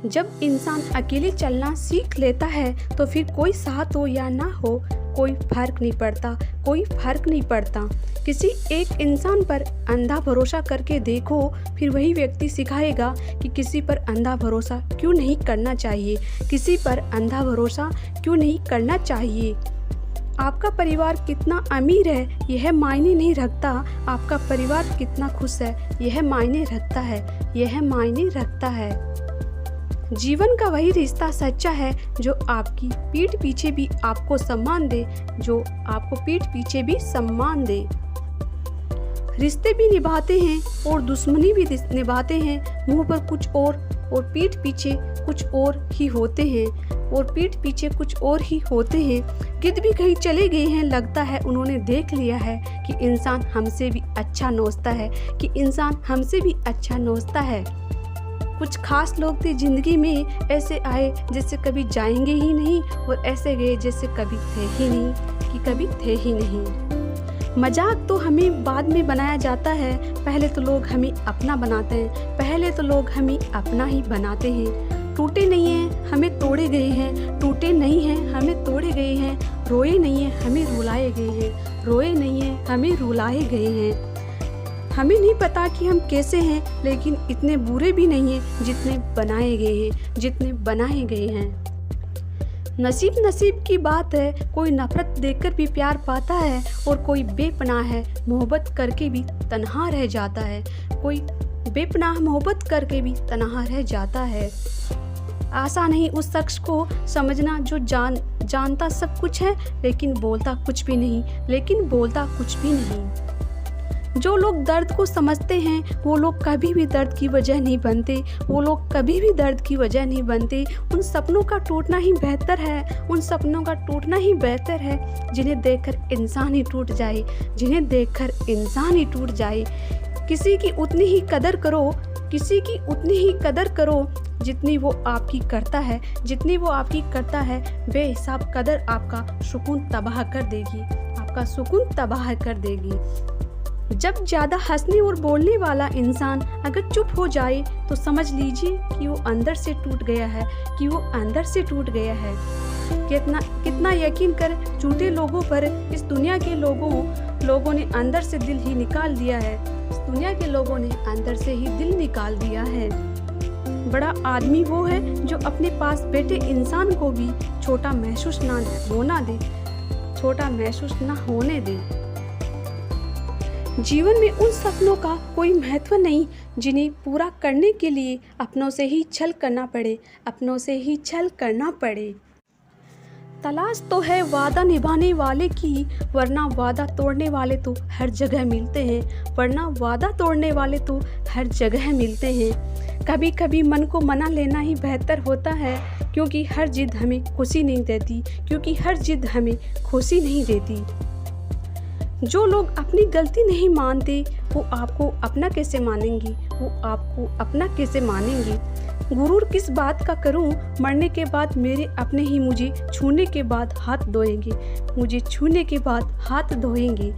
जब इंसान अकेले चलना सीख लेता है तो फिर कोई साथ हो या ना हो कोई फर्क नहीं पड़ता, कोई फर्क नहीं पड़ता। किसी एक इंसान पर अंधा भरोसा करके देखो, फिर वही व्यक्ति सिखाएगा कि किसी पर अंधा भरोसा क्यों नहीं करना चाहिए, किसी पर अंधा भरोसा क्यों नहीं करना चाहिए। आपका परिवार कितना अमीर है यह मायने नहीं रखता, आपका परिवार कितना खुश है यह मायने रखता है, यह मायने रखता है। जीवन का वही रिश्ता सच्चा है जो आपकी पीठ पीछे भी आपको सम्मान दे, जो आपको पीठ पीछे भी सम्मान दे। रिश्ते भी निभाते हैं और दुश्मनी भी निभाते हैं, मुंह पर कुछ और पीठ पीछे कुछ और ही होते हैं, और पीठ पीछे कुछ और ही होते हैं। गिद्ध भी कहीं चले गए हैं, लगता है उन्होंने देख लिया है कि इंसान हमसे भी अच्छा नोचता है, कि इंसान हमसे भी अच्छा नोचता है। कुछ खास लोग थे जिंदगी में, ऐसे आए जैसे कभी जाएंगे ही नहीं, और ऐसे गए जैसे कभी थे ही नहीं, कि कभी थे ही नहीं। मजाक तो हमें बाद में बनाया जाता है, पहले तो लोग हमें अपना बनाते हैं, पहले तो लोग हमें अपना ही बनाते हैं। टूटे नहीं हैं हमें तोड़े गए हैं, टूटे नहीं हैं हमें तोड़े गए हैं। रोए नहीं हैं हमें रुलाए गए हैं, रोए नहीं हैं हमें रुलाए गए हैं। हमें नहीं पता कि हम कैसे हैं, लेकिन इतने बुरे भी नहीं हैं जितने बनाए गए हैं, जितने बनाए गए हैं। नसीब की बात है, कोई नफरत देकर भी प्यार पाता है, और कोई बेपनाह है मोहब्बत करके भी तन्हा रह जाता है, कोई बेपनाह मोहब्बत करके भी तन्हा रह जाता है। आसान नहीं उस शख्स को समझना जो जानता सब कुछ है लेकिन बोलता कुछ भी नहीं, लेकिन बोलता कुछ भी नहीं। जो लोग दर्द को समझते हैं वो लोग कभी भी दर्द की वजह नहीं बनते, वो लोग कभी भी दर्द की वजह नहीं बनते। उन सपनों का टूटना ही बेहतर है, उन सपनों का टूटना ही बेहतर है जिन्हें देखकर इंसान ही टूट जाए, जिन्हें देखकर इंसान ही टूट जाए। किसी की उतनी ही कदर करो, किसी की उतनी ही कदर करो जितनी वो आपकी करता है, जितनी वो आपकी करता है। बेहिसाब कदर आपका सुकून तबाह कर देगी, आपका सुकून तबाह कर देगी। जब ज़्यादा हंसने और बोलने वाला इंसान अगर चुप हो जाए तो समझ लीजिए कि वो अंदर से टूट गया है, कि वो अंदर से टूट गया है। कितना यकीन कर झूठे लोगों पर इस दुनिया के लोगों ने अंदर से दिल ही निकाल दिया है, इस दुनिया के लोगों ने अंदर से ही दिल निकाल दिया है। बड़ा आदमी वो है जो अपने पास बैठे इंसान को भी छोटा महसूस ना होना दे, छोटा महसूस ना होने दे। जीवन में उन सपनों का कोई महत्व नहीं जिन्हें पूरा करने के लिए अपनों से ही छल करना पड़े, अपनों से ही छल करना पड़े। तलाश तो है वादा निभाने वाले की, वरना वादा तोड़ने वाले तो हर जगह मिलते हैं, वरना वादा तोड़ने वाले तो हर जगह मिलते हैं। कभी कभी मन को मना लेना ही बेहतर होता है, क्योंकि हर जिद हमें खुशी नहीं देती, क्योंकि हर जिद हमें खुशी नहीं देती। जो लोग अपनी गलती नहीं मानते वो आपको अपना कैसे मानेंगे, वो आपको अपना कैसे मानेंगे। गुरूर किस बात का करूं, मरने के बाद मेरे अपने ही मुझे छूने के बाद हाथ धोएंगे, मुझे छूने के बाद हाथ धोएंगे।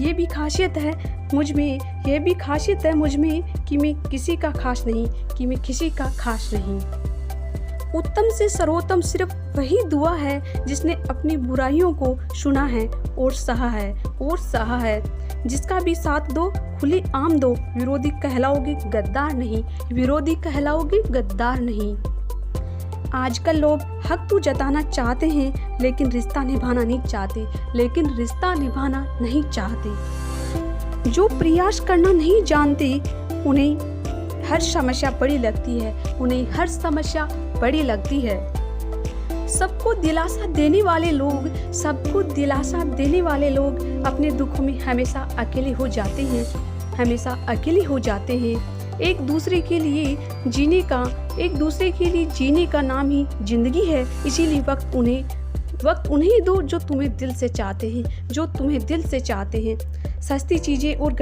ये भी खासियत है मुझ में, ये भी खासियत है मुझ में कि मैं किसी का खास नहीं, कि मैं किसी का खास नहीं। उत्तम से सर्वोत्तम सिर्फ वही दुआ है जिसने अपनी बुराइयों को सुना है और सहा है, और सहा है। जिसका भी साथ दो खुले आम दो, विरोधी कहलाओगे गद्दार नहीं, विरोधी कहलाओगे गद्दार नहीं। आजकल लोग हक तो जताना चाहते हैं लेकिन रिश्ता निभाना नहीं चाहते, लेकिन रिश्ता निभाना नहीं चाहते। जो प्रयास करना नहीं जानते उन्हें हर समस्या बड़ी लगती है, उन्हें हर समस्या बड़ी लगती है। सबको दिलासा देने वाले लोग, सबको दिलासा देने वाले लोग अपने दुखों में हमेशा अकेले हो जाते हैं, हमेशा अकेले हो जाते हैं। एक दूसरे के लिए जीने का नाम ही जिंदगी है, इसीलिए वक्त उन्हें दो जो तुम्हें दिल से चाहते हैं, जो तुम्हें दिल से चाहते हैं। सस्ती चीज़ें और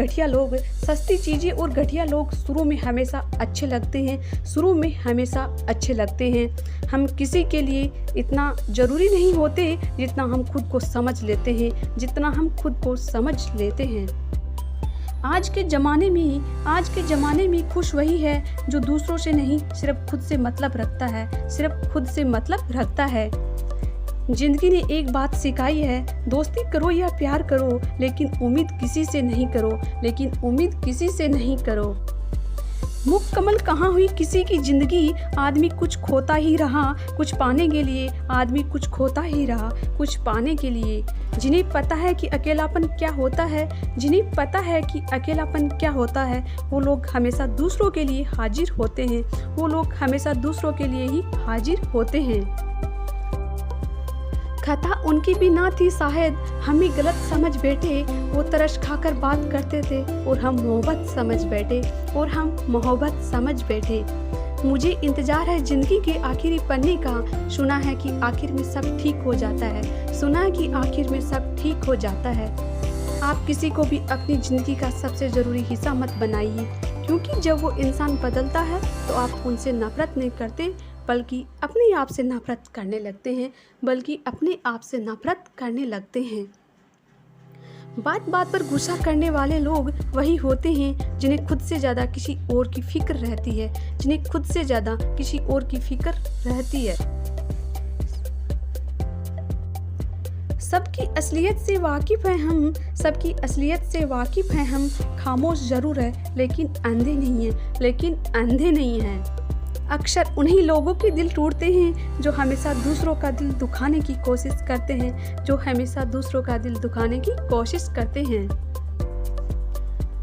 घटिया लोग शुरू में हमेशा अच्छे लगते हैं, शुरू में हमेशा अच्छे लगते हैं। हम किसी के लिए इतना ज़रूरी नहीं होते जितना हम खुद को समझ लेते हैं, जितना हम खुद को समझ लेते हैं। आज के ज़माने में खुश वही है जो दूसरों से नहीं सिर्फ खुद से मतलब रखता है। जिंदगी ने एक बात सिखाई है, दोस्ती करो या प्यार करो, लेकिन उम्मीद किसी से नहीं करो। मुकम्मल कहाँ हुई किसी की जिंदगी, आदमी कुछ खोता ही रहा कुछ पाने के लिए, कुछ पाने के लिए। जिन्हें पता है कि अकेलापन क्या होता है, वो लोग हमेशा दूसरों के लिए ही हाजिर होते हैं। खता उनकी भी ना थी शायद, हमें गलत समझ बैठे, वो तरस खाकर बात करते थे और हम मोहब्बत समझ बैठे। मुझे इंतजार है जिंदगी के आखिरी पन्ने का, सुना है कि आखिर में सब ठीक हो जाता है। आप किसी को भी अपनी ज़िंदगी का सबसे ज़रूरी हिस्सा मत बनाइए, क्योंकि जब वो इंसान बदलता है तो आप उनसे नफरत नहीं करते बल्कि अपने आप से नफरत करने लगते हैं। बात बात पर गुस्सा करने वाले लोग वही होते हैं जिन्हें खुद से ज़्यादा किसी और की फिक्र रहती है। सबकी असलियत से वाकिफ़ हैं हम, खामोश ज़रूर है लेकिन अंधे नहीं हैं। अक्सर उन्हीं लोगों के दिल टूटते हैं जो हमेशा दूसरों का दिल दुखाने की कोशिश करते हैं।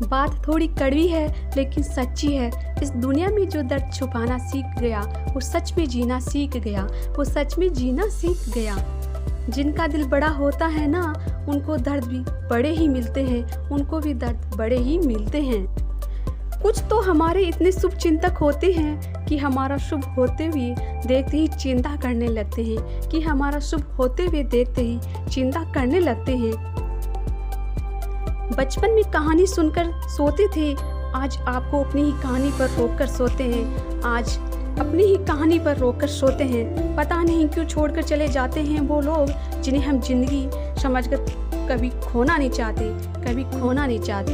बात थोड़ी कड़वी है लेकिन सच्ची है। इस दुनिया में जो दर्द छुपाना सीख गया, वो सच में जीना सीख गया। जिनका दिल बड़ा होता है ना, उनको दर्द भी बड़े ही मिलते हैं। कुछ तो हमारे इतने शुभ चिंतक होते हैं कि हमारा शुभ होते हुए देखते ही चिंता करने लगते हैं। बचपन में कहानी सुनकर सोते थे, आज आपको अपनी ही कहानी पर रोककर सोते हैं। पता नहीं क्यों छोड़कर चले जाते हैं वो लोग जिन्हें हम जिंदगी समझकर कभी खोना नहीं चाहते।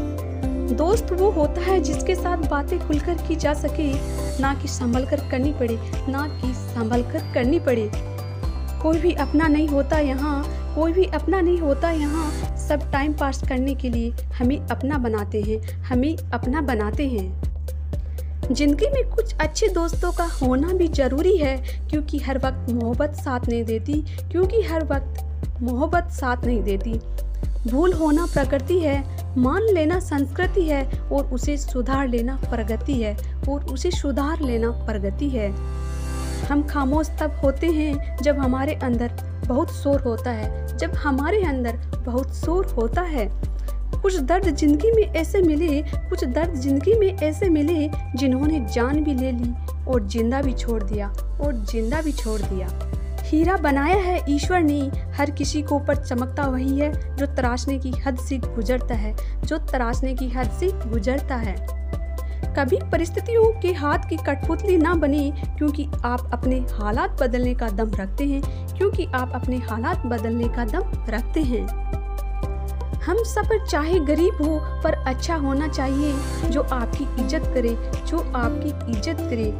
दोस्त वो होता है जिसके साथ बातें खुलकर की जा सके, ना कि संभल कर करनी पड़े। कोई भी अपना नहीं होता यहाँ, सब टाइम पास करने के लिए हमें अपना बनाते हैं। जिंदगी में कुछ अच्छे दोस्तों का होना भी जरूरी है, क्योंकि हर वक्त मोहब्बत साथ नहीं देती। भूल होना प्रकृति है, मान लेना संस्कृति है, और उसे सुधार लेना प्रगति है। हम खामोश तब होते हैं जब हमारे अंदर बहुत शोर होता है। कुछ दर्द जिंदगी में ऐसे मिले जिन्होंने जान भी ले ली और जिंदा भी छोड़ दिया। हीरा बनाया है ईश्वर ने हर किसी को, पर चमकता वही है जो तराशने की हद से गुजरता है। कभी परिस्थितियों के हाथ की कठपुतली ना बने, क्योंकि आप अपने हालात बदलने का दम रखते हैं। हम सब चाहे गरीब हो पर अच्छा होना चाहिए, जो आपकी इज्जत करे।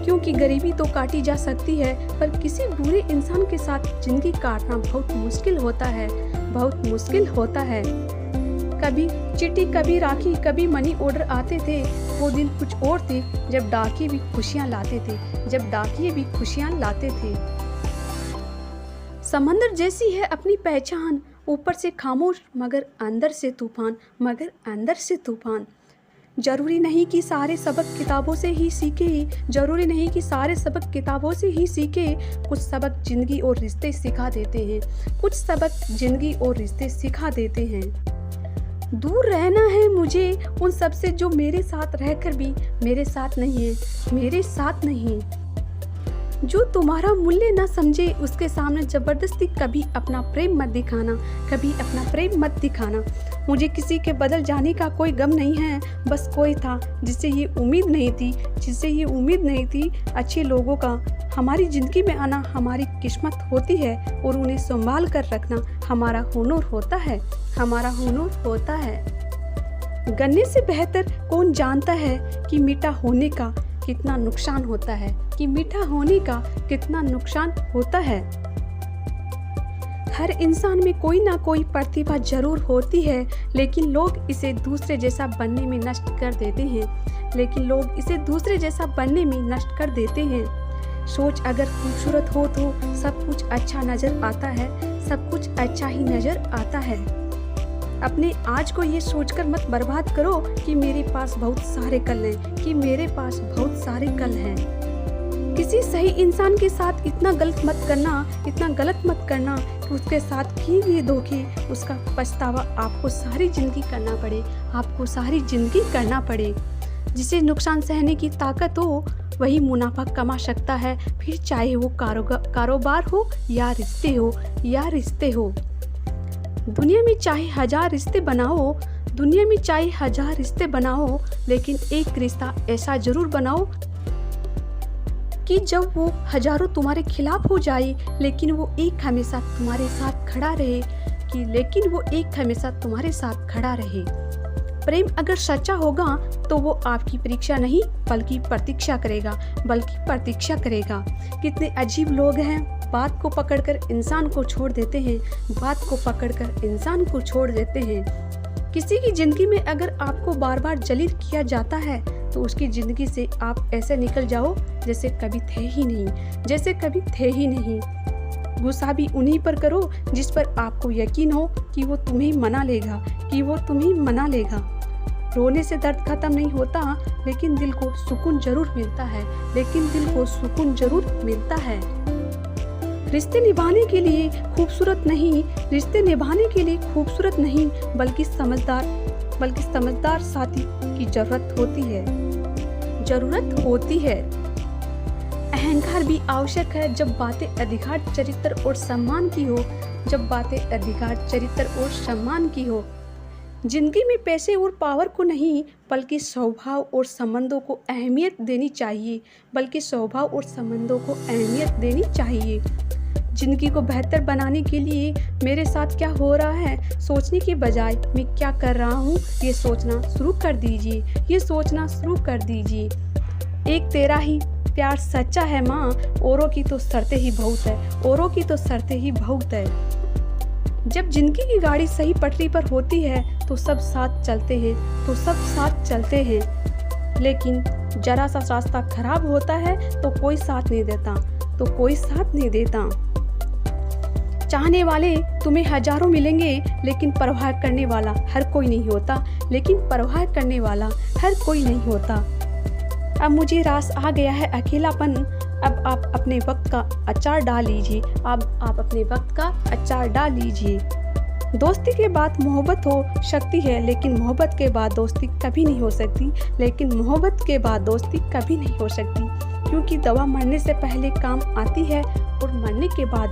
क्योंकि गरीबी तो काटी जा सकती है, पर किसी बुरे इंसान के साथ जिंदगी काटना बहुत मुश्किल होता है। कभी चिट्ठी, कभी राखी, कभी मनी ऑर्डर आते थे। वो दिन कुछ और थे जब डाकिये भी खुशियाँ लाते थे। समंदर जैसी है अपनी पहचान, ऊपर से खामोश मगर अंदर से तूफान। जरूरी नहीं कि सारे सबक किताबों से ही सीखे, कुछ सबक जिंदगी और रिश्ते सिखा देते हैं। दूर रहना है मुझे उन सब से जो मेरे साथ रहकर भी मेरे साथ नहीं। जो तुम्हारा मूल्य ना समझे, उसके सामने जबरदस्ती कभी अपना प्रेम मत दिखाना। मुझे किसी के बदल जाने का कोई गम नहीं है, बस कोई था जिससे ये उम्मीद नहीं थी। अच्छे लोगों का हमारी ज़िंदगी में आना हमारी किस्मत होती है, और उन्हें संभाल कर रखना हमारा हुनर होता है। गन्ने से बेहतर कौन जानता है कि मीठा होने का कितना नुकसान होता है, कि मीठा होने का कितना नुकसान होता है। हर इंसान में कोई ना कोई प्रतिभा जरूर होती है, लेकिन लोग इसे दूसरे जैसा बनने में नष्ट कर देते हैं। सोच अगर खूबसूरत हो तो सब कुछ अच्छा नजर आता है, सब कुछ अच्छा ही नजर आता है। अपने आज को ये सोचकर मत बर्बाद करो कि मेरे पास बहुत सारे कल हैं, किसी सही इंसान के साथ इतना गलत मत करना कि उसके साथ किए गए धोखे, उसका पछतावा आपको सारी जिंदगी करना पड़े। जिसे नुकसान सहने की ताकत हो वही मुनाफा कमा सकता है, फिर चाहे वो कारोबार हो या रिश्ते हो। दुनिया में चाहे हजार रिश्ते बनाओ, लेकिन एक रिश्ता ऐसा जरूर बनाओ कि जब वो हजारों तुम्हारे खिलाफ हो जाए, लेकिन वो एक हमेशा तुम्हारे साथ खड़ा रहे। प्रेम अगर सच्चा होगा तो वो आपकी परीक्षा नहीं बल्कि प्रतीक्षा करेगा। कितने अजीब लोग हैं, बात को पकड़कर इंसान को छोड़ देते हैं। किसी की जिंदगी में अगर आपको बार बार जलील किया जाता है तो उसकी जिंदगी से आप ऐसे निकल जाओ जैसे कभी थे ही नहीं। गुस्सा भी उन्हीं पर करो जिस पर आपको यकीन हो कि वो तुम्हें मना लेगा। रोने से दर्द खत्म नहीं होता, लेकिन दिल को सुकून जरूर मिलता है। रिश्ते निभाने के लिए खूबसूरत नहीं बल्कि समझदार साथी की जरूरत होती है। अहंकार भी आवश्यक है जब बातें अधिकार, चरित्र और सम्मान की हो। जिंदगी में पैसे और पावर को नहीं बल्कि स्वभाव और संबंधों को अहमियत देनी चाहिए। जिंदगी को बेहतर बनाने के लिए मेरे साथ क्या हो रहा है सोचने के बजाय मैं क्या कर रहा हूँ ये सोचना शुरू कर दीजिए। एक तेरा ही प्यार सच्चा है माँ, औरों की तो शर्तें ही बहुत है। जब जिंदगी की गाड़ी सही पटरी पर होती है तो सब साथ चलते हैं, लेकिन जरा सा रास्ता खराब होता है तो कोई साथ नहीं देता। चाहने वाले तुम्हें हजारों मिलेंगे, लेकिन परवाह करने वाला हर कोई नहीं होता। अब मुझे रास आ गया है अकेलापन, अब आप अपने वक्त का अचार डाल लीजिए। दोस्ती के बाद मोहब्बत हो सकती है, लेकिन मोहब्बत के बाद दोस्ती कभी नहीं हो सकती, क्योंकि दवा मरने से पहले काम आती है और मरने के बाद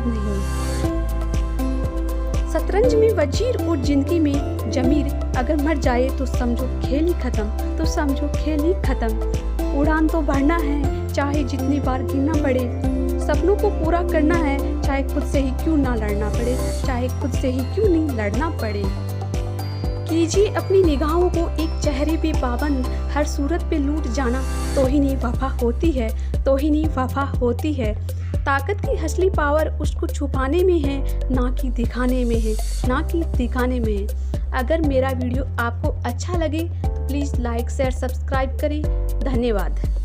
नहीं। शतरंज में वजीर और जिंदगी में जमीर अगर मर जाए तो समझो खेल ही खत्म। उड़ान तो बढ़ना है चाहे जितनी बार गिरना पड़े, सपनों को पूरा करना है चाहे खुद से ही क्यों नहीं लड़ना पड़े। कीजिए अपनी निगाहों को एक चेहरे पे पाबंद, हर सूरत पे लूट जाना तो ही नहीं वफा होती है। ताकत की असली पावर उसको छुपाने में है, ना कि दिखाने में है। अगर मेरा वीडियो आपको अच्छा लगे तो प्लीज़ लाइक शेयर सब्सक्राइब करें। धन्यवाद।